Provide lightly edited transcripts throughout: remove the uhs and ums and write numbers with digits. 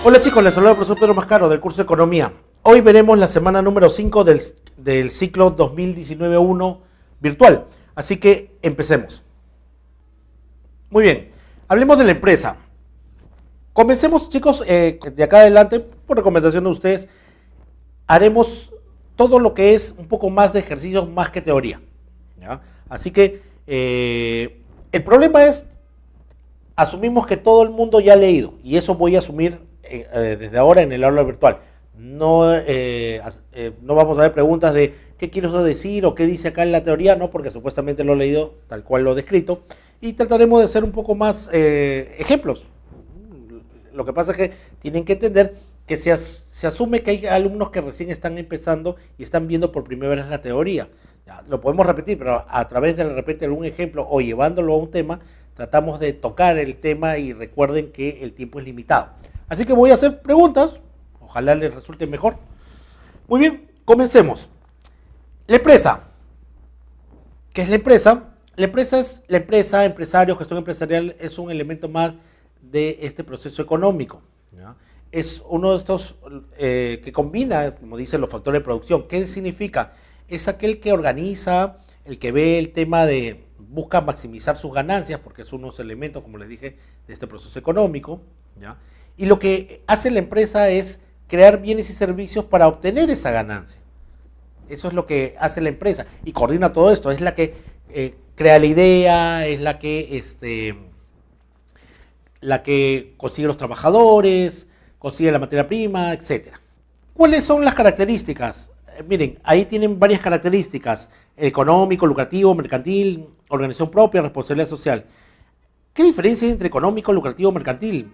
Hola chicos, les saluda el profesor Pedro Mascaro del curso de Economía. Hoy veremos la semana número 5 del ciclo 2019-1 virtual. Así que empecemos. Muy bien, hablemos de la empresa. Comencemos chicos, de acá adelante, por recomendación de ustedes, haremos todo lo que es un poco más de ejercicios más que teoría, ¿ya? Así que el problema es, asumimos que todo el mundo ya ha leído, y eso voy a asumir desde ahora en el aula virtual. No, no vamos a ver preguntas de qué quiero decir o qué dice acá en la teoría, no, porque supuestamente lo he leído tal cual lo he descrito, y trataremos de hacer un poco más ejemplos. Lo que pasa es que tienen que entender que se asume que hay alumnos que recién están empezando y están viendo por primera vez la teoría. Ya, lo podemos repetir, pero a través de repente algún ejemplo o llevándolo a un tema, tratamos de tocar el tema y recuerden que el tiempo es limitado. Así que voy a hacer preguntas, ojalá les resulte mejor. Muy bien, comencemos. La empresa. ¿Qué es la empresa? La empresa es la empresa, empresario, gestión empresarial, es un elemento más de este proceso económico, ¿ya? Es uno de estos que combina, como dicen, los factores de producción. ¿Qué significa? Es aquel que organiza, el que ve el tema de, busca maximizar sus ganancias, porque es uno de los elementos, como les dije, de este proceso económico, ¿ya? Y lo que hace la empresa es crear bienes y servicios para obtener esa ganancia. Eso es lo que hace la empresa y coordina todo esto. Es la que crea la idea, es la que consigue los trabajadores, consigue la materia prima, etc. ¿Cuáles son las características? Miren, ahí tienen varias características: económico, lucrativo, mercantil, organización propia, responsabilidad social. ¿Qué diferencia hay entre económico, lucrativo, mercantil?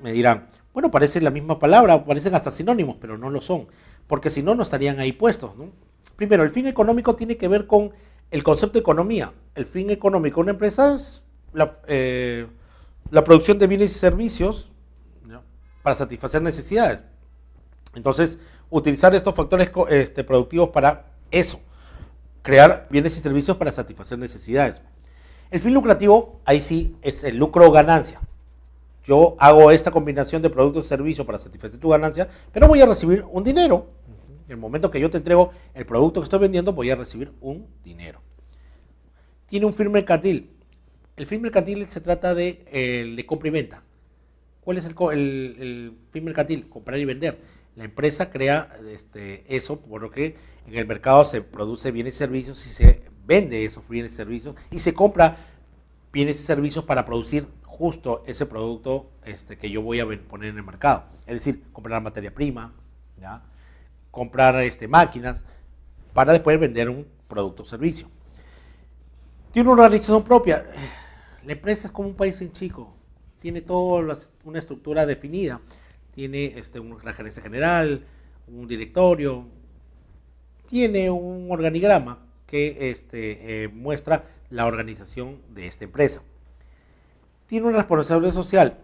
Me dirán, bueno, parecen la misma palabra, parecen hasta sinónimos, pero no lo son, porque si no, no estarían ahí puestos, ¿no? Primero, el fin económico tiene que ver con el concepto de economía. El fin económico de una empresa es la producción de bienes y servicios, ¿no?, para satisfacer necesidades. Entonces, utilizar estos factores productivos para eso, crear bienes y servicios para satisfacer necesidades. El fin lucrativo, ahí sí, es el lucro o ganancia. Yo hago esta combinación de productos y servicios para satisfacer tu ganancia, pero voy a recibir un dinero. En el momento que yo te entrego el producto que estoy vendiendo, voy a recibir un dinero. Tiene un fin mercantil. El fin mercantil se trata de compra y venta. ¿Cuál es el fin mercantil? Comprar y vender. La empresa crea eso, por lo que en el mercado se produce bienes y servicios y se vende esos bienes y servicios y se compra bienes y servicios para producir justo ese producto que yo voy a poner en el mercado. Es decir, comprar materia prima, ¿ya?, comprar máquinas para después vender un producto o servicio. Tiene una organización propia. La empresa es como un país en chico. Tiene toda una estructura definida. Tiene una gerencia general, un directorio. Tiene un organigrama que muestra la organización de esta empresa. Tiene una responsabilidad social.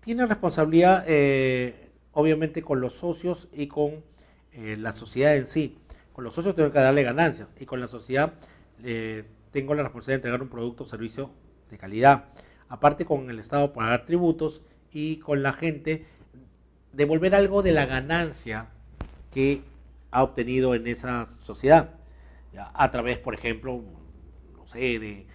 Tiene responsabilidad, obviamente, con los socios y con la sociedad en sí. Con los socios tengo que darle ganancias y con la sociedad tengo la responsabilidad de entregar un producto o servicio de calidad. Aparte, con el Estado pagar tributos y con la gente devolver algo de la ganancia que ha obtenido en esa sociedad, ¿ya?, a través, por ejemplo, no sé,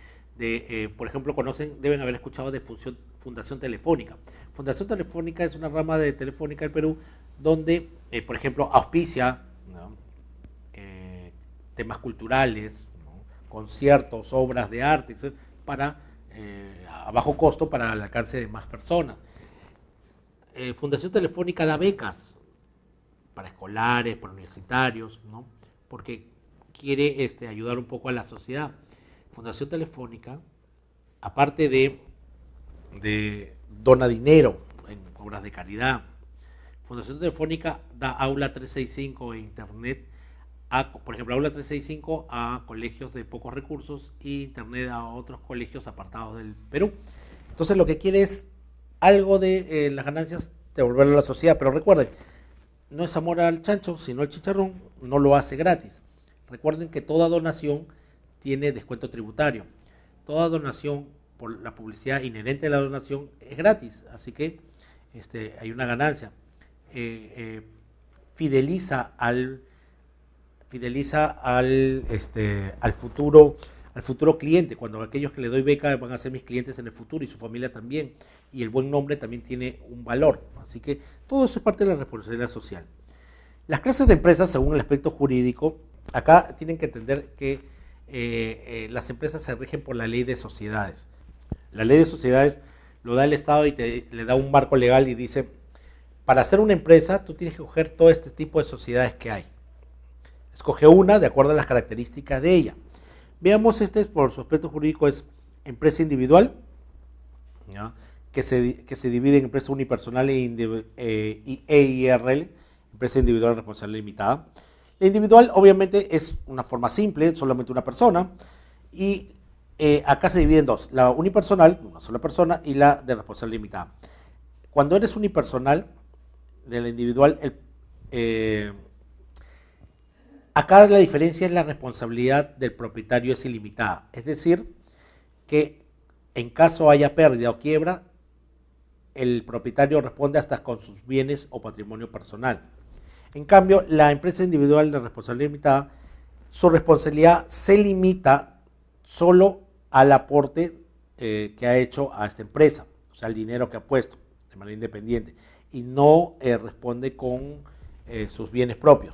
por ejemplo, deben haber escuchado de Fundación Telefónica. Fundación Telefónica es una rama de Telefónica del Perú donde, por ejemplo, auspicia, ¿no?, temas culturales, ¿no?, conciertos, obras de arte, etc., a bajo costo para el alcance de más personas. Fundación Telefónica da becas para escolares, para universitarios, ¿no?, porque quiere ayudar un poco a la sociedad. Fundación Telefónica, aparte de dona dinero en obras de caridad, Fundación Telefónica da aula 365 e internet, por ejemplo, aula 365 a colegios de pocos recursos y internet a otros colegios apartados del Perú. Entonces lo que quiere es algo de las ganancias devolverlo a la sociedad, pero recuerden, no es amor al chancho, sino al chicharrón, no lo hace gratis. Recuerden que toda donación tiene descuento tributario. Toda donación, por la publicidad inherente a la donación, es gratis. Así que hay una ganancia. Fideliza al futuro cliente, cuando aquellos que le doy beca van a ser mis clientes en el futuro y su familia también, y el buen nombre también tiene un valor. Así que todo eso es parte de la responsabilidad social. Las clases de empresas, según el aspecto jurídico, acá tienen que entender que las empresas se rigen por la ley de sociedades. La ley de sociedades lo da el Estado y le da un marco legal y dice, para hacer una empresa tú tienes que coger todo este tipo de sociedades que hay. Escoge una de acuerdo a las características de ella. Veamos, por su aspecto jurídico es empresa individual, ¿ya? Que se divide en empresa unipersonal e IRL, empresa individual responsable limitada. La individual obviamente es una forma simple, solamente una persona, y acá se divide en dos, la unipersonal, una sola persona, y la de responsable limitada. Cuando eres unipersonal, de la individual, acá la diferencia es la responsabilidad del propietario es ilimitada, es decir, que en caso haya pérdida o quiebra, el propietario responde hasta con sus bienes o patrimonio personal. En cambio, la empresa individual de responsabilidad limitada, su responsabilidad se limita solo al aporte que ha hecho a esta empresa, o sea, el dinero que ha puesto de manera independiente, y no responde con sus bienes propios.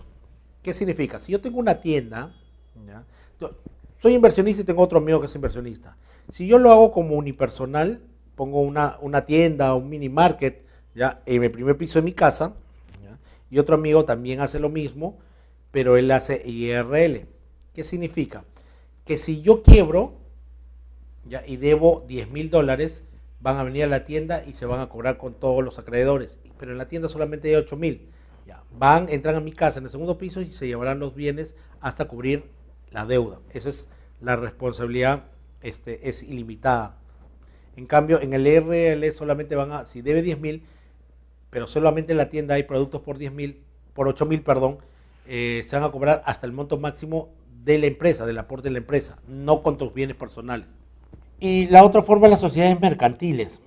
¿Qué significa? Si yo tengo una tienda, ¿ya? Soy inversionista y tengo otro amigo que es inversionista. Si yo lo hago como unipersonal, pongo una tienda, un mini market, ¿ya? En el primer piso de mi casa, ¿ya? Y otro amigo también hace lo mismo, pero él hace IRL. ¿Qué significa? Que si yo quiebro, ¿ya? Y debo $10,000, van a venir a la tienda y se van a cobrar con todos los acreedores, pero en la tienda solamente hay 8,000. Ya, entran a mi casa en el segundo piso y se llevarán los bienes hasta cubrir la deuda. Eso es la responsabilidad, es ilimitada. En cambio, en el IRL solamente si debe 10,000, pero solamente en la tienda hay productos por 8,000, perdón, se van a cobrar hasta el monto máximo de la empresa, del aporte de la empresa, no con tus bienes personales. Y la otra forma es las sociedades mercantiles.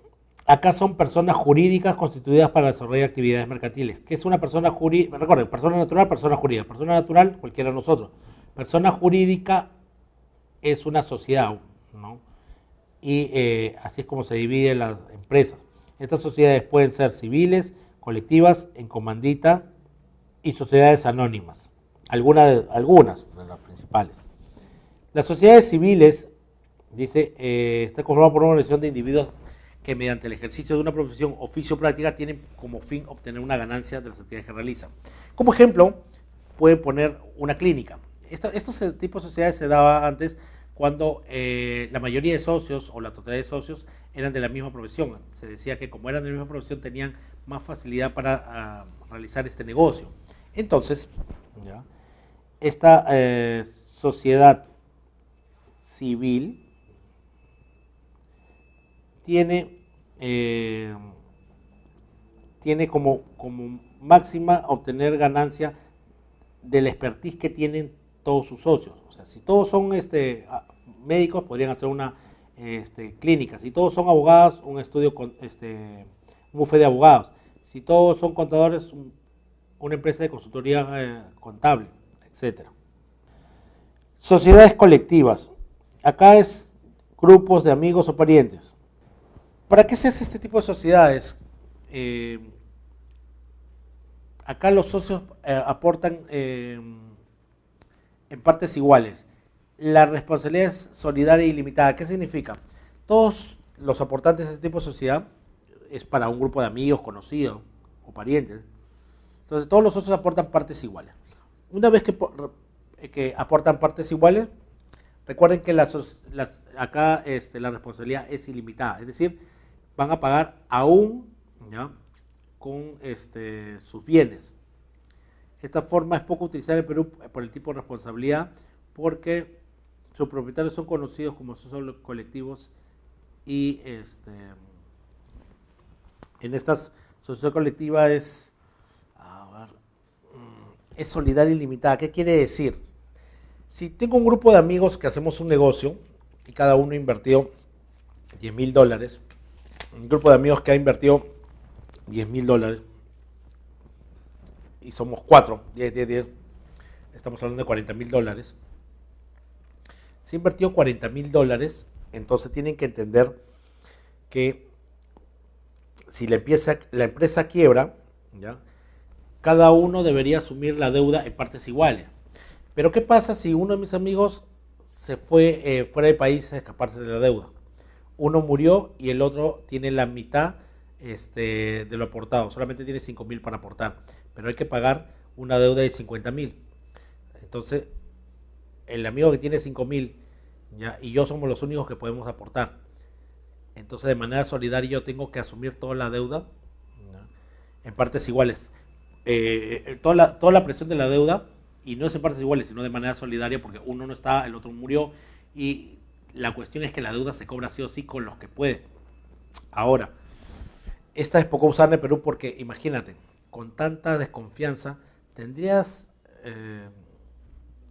Acá son personas jurídicas constituidas para desarrollar actividades mercantiles. ¿Qué es una persona jurídica? Recuerden, persona natural, persona jurídica. Persona natural, cualquiera de nosotros. Persona jurídica es una sociedad, ¿no? Y así es como se dividen las empresas. Estas sociedades pueden ser civiles, colectivas, en comandita y sociedades anónimas. Algunas de las principales. Las sociedades civiles, dice, está conformada por una organización de individuos que mediante el ejercicio de una profesión, oficio o práctica tienen como fin obtener una ganancia de las actividades que realizan. Como ejemplo, pueden poner una clínica. Estos tipos de sociedades se daba antes cuando la mayoría de socios o la totalidad de socios eran de la misma profesión. Se decía que como eran de la misma profesión tenían más facilidad para realizar este negocio. Entonces, ¿ya? Esta sociedad civil tiene como máxima obtener ganancia del expertise que tienen todos sus socios. O sea, si todos son médicos, podrían hacer una clínica. Si todos son abogados, un estudio un bufete de abogados. Si todos son contadores, una empresa de consultoría contable, etcétera. Sociedades colectivas. Acá es grupos de amigos o parientes. ¿Para qué se hace este tipo de sociedades? Acá los socios aportan en partes iguales. La responsabilidad es solidaria y ilimitada. ¿Qué significa? Todos los aportantes de este tipo de sociedad es para un grupo de amigos, conocidos o parientes. Entonces todos los socios aportan partes iguales. Una vez que aportan partes iguales, recuerden que acá la responsabilidad es ilimitada. Es decir, van a pagar aún, ¿ya?, con sus bienes. Esta forma es poco utilizada en Perú por el tipo de responsabilidad porque sus propietarios son conocidos como socios colectivos y en estas sociedades colectivas es solidaria y limitada. ¿Qué quiere decir? Si tengo un grupo de amigos que hacemos un negocio y cada uno invirtió $10,000, un grupo de amigos que ha invertido $10.000 y somos 4, 10, 10, 10, estamos hablando de $40.000. Se invirtió $40.000, entonces tienen que entender que si la empresa quiebra, ¿ya? Cada uno debería asumir la deuda en partes iguales. Pero ¿qué pasa si uno de mis amigos se fue fuera del país a escaparse de la deuda? Uno murió y el otro tiene la mitad de lo aportado, solamente tiene 5.000 para aportar, pero hay que pagar una deuda de 50.000. Entonces, el amigo que tiene 5.000, ¿ya? Y yo somos los únicos que podemos aportar. Entonces, de manera solidaria, yo tengo que asumir toda la deuda, ¿ya? En partes iguales. Toda la presión de la deuda, y no es en partes iguales, sino de manera solidaria, porque uno no está, el otro murió, y la cuestión es que la deuda se cobra sí o sí con los que puede. Ahora, esta es poco usada en el Perú porque, imagínate, con tanta desconfianza, tendrías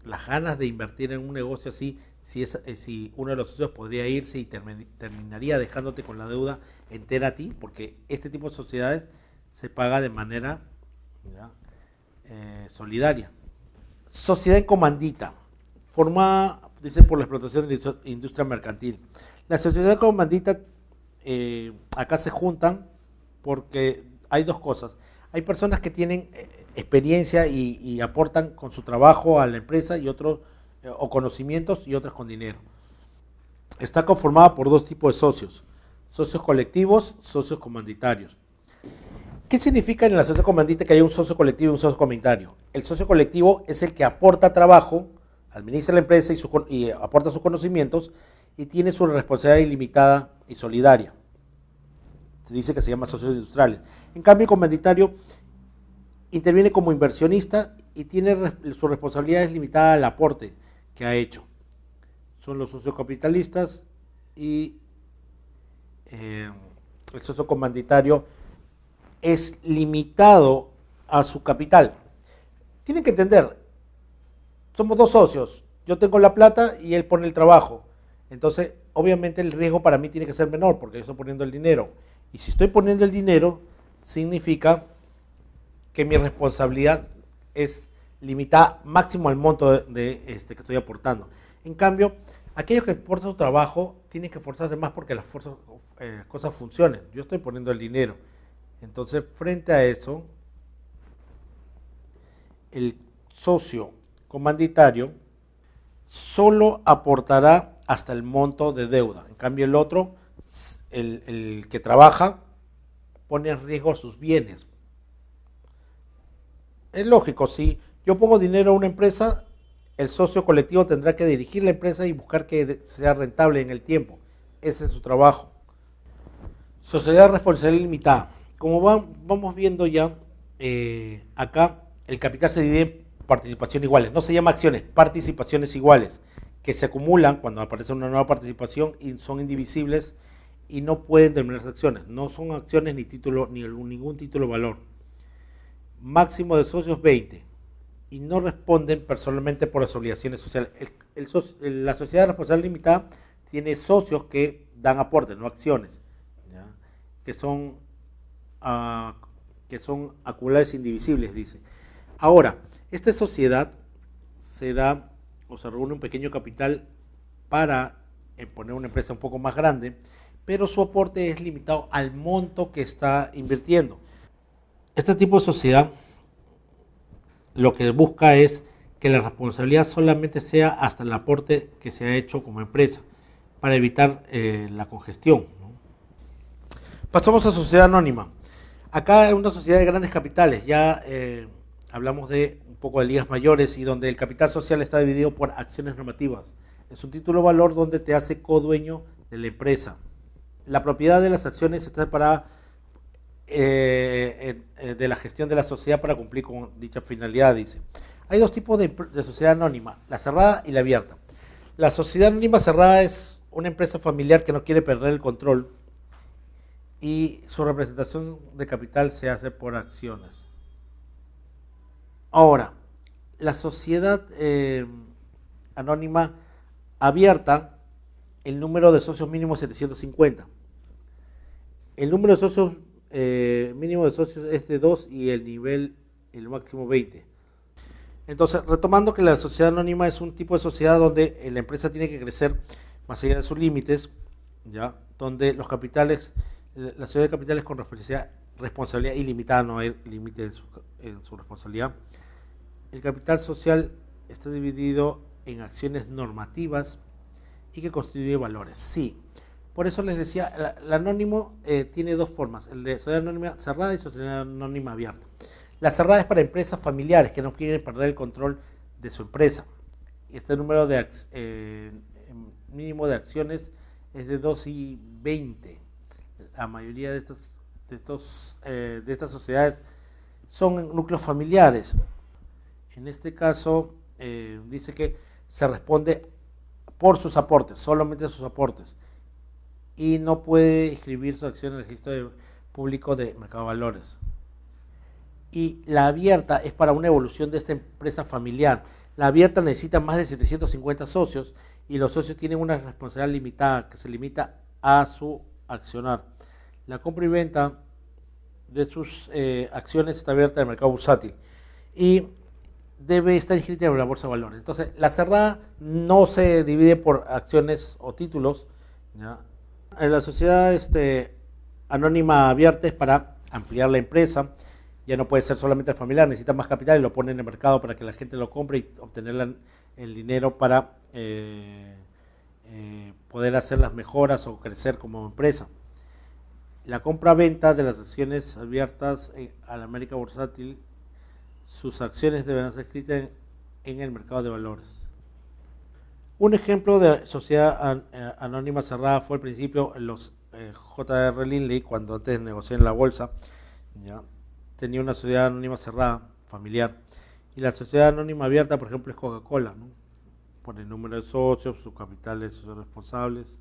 las ganas de invertir en un negocio así, si uno de los socios podría irse y terminaría dejándote con la deuda entera a ti, porque este tipo de sociedades se paga de manera, ¿ya? Solidaria. Sociedad en comandita, formada, dice, por la explotación de la industria mercantil. La sociedad en comandita, acá se juntan porque hay dos cosas. Hay personas que tienen experiencia y aportan con su trabajo a la empresa y otros o conocimientos y otros con dinero. Está conformada por dos tipos de socios: socios colectivos, socios comanditarios. ¿Qué significa en la sociedad comandita que haya un socio colectivo y un socio comanditario? El socio colectivo es el que aporta trabajo, administra la empresa y aporta sus conocimientos y tiene su responsabilidad ilimitada y solidaria. Se dice que se llama socios industriales. En cambio, el comanditario interviene como inversionista y tiene su responsabilidad limitada al aporte que ha hecho. Son los socios capitalistas y el socio comanditario es limitado a su capital. Tienen que entender, somos dos socios, yo tengo la plata y él pone el trabajo. Entonces, obviamente el riesgo para mí tiene que ser menor porque yo estoy poniendo el dinero. Y si estoy poniendo el dinero, significa que mi responsabilidad es limitada máximo al monto que estoy aportando. En cambio, aquellos que aportan su trabajo tienen que esforzarse más porque las cosas funcionen. Yo estoy poniendo el dinero. Entonces, frente a eso, el socio comanditario solo aportará hasta el monto de deuda. En cambio, el otro, el que trabaja, pone en riesgo sus bienes. Es lógico, si yo pongo dinero a una empresa, el socio colectivo tendrá que dirigir la empresa y buscar que sea rentable en el tiempo. Ese es su trabajo. Sociedad responsabilidad limitada. Como vamos viendo ya, acá el capital se divide en participaciones iguales. No se llama acciones, participaciones iguales, que se acumulan cuando aparece una nueva participación y son indivisibles y no pueden terminarse acciones. No son acciones ni ningún título de valor. Máximo de socios 20 y no responden personalmente por las obligaciones sociales. La sociedad responsable limitada tiene socios que dan aportes, no acciones, ¿ya? Que son acumulables indivisibles, dice. Ahora, esta sociedad se da o se reúne un pequeño capital para poner una empresa un poco más grande, pero su aporte es limitado al monto que está invirtiendo. Este tipo de sociedad lo que busca es que la responsabilidad solamente sea hasta el aporte que se ha hecho como empresa, para evitar la congestión, ¿no? Pasamos a sociedad anónima. Acá es una sociedad de grandes capitales, ya hablamos de un poco de ligas mayores y donde el capital social está dividido por acciones normativas. Es un título de valor donde te hace codueño de la empresa. La propiedad de las acciones está separada de la gestión de la sociedad para cumplir con dicha finalidad, dice. Hay dos tipos de sociedad anónima, la cerrada y la abierta. La sociedad anónima cerrada es una empresa familiar que no quiere perder el control y su representación de capital se hace por acciones. Ahora, la sociedad anónima abierta, el número de socios mínimo es 750. El número de socios mínimo de socios es de 2 y el máximo 20. Entonces, retomando que la sociedad anónima es un tipo de sociedad donde la empresa tiene que crecer más allá de sus límites, ¿ya? Donde los capitales, la sociedad de capitales con responsabilidad ilimitada, no hay límite en su responsabilidad. El capital social está dividido en acciones normativas y que constituye valores. Sí, por eso les decía, el anónimo tiene dos formas, el de sociedad anónima cerrada y sociedad anónima abierta. La cerrada es para empresas familiares que no quieren perder el control de su empresa. Este número mínimo de acciones es de 2 y 20. La mayoría de estas sociedades son núcleos familiares. En este caso, dice que se responde por sus aportes, solamente sus aportes, y no puede inscribir su acción en el registro público de mercado de valores. Y la abierta es para una evolución de esta empresa familiar. La abierta necesita más de 750 socios y los socios tienen una responsabilidad limitada que se limita a su accionar. La compra y venta de sus acciones está abierta en el mercado bursátil y debe estar inscrita en la bolsa de valores. Entonces, la cerrada no se divide por acciones o títulos, ¿ya? En la sociedad anónima abierta es para ampliar la empresa. Ya no puede ser solamente el familiar, necesita más capital y lo pone en el mercado para que la gente lo compre y obtener el dinero para poder hacer las mejoras o crecer como empresa. La compra-venta de las acciones abiertas a la América bursátil, sus acciones deben ser escritas en el mercado de valores. Un ejemplo de sociedad anónima cerrada fue al principio los J.R. Lindley, cuando antes negocié en la bolsa, ¿ya? Tenía una sociedad anónima cerrada, familiar. Y la sociedad anónima abierta, por ejemplo, es Coca-Cola, ¿no? Por el número de socios, sus capitales, sus responsables.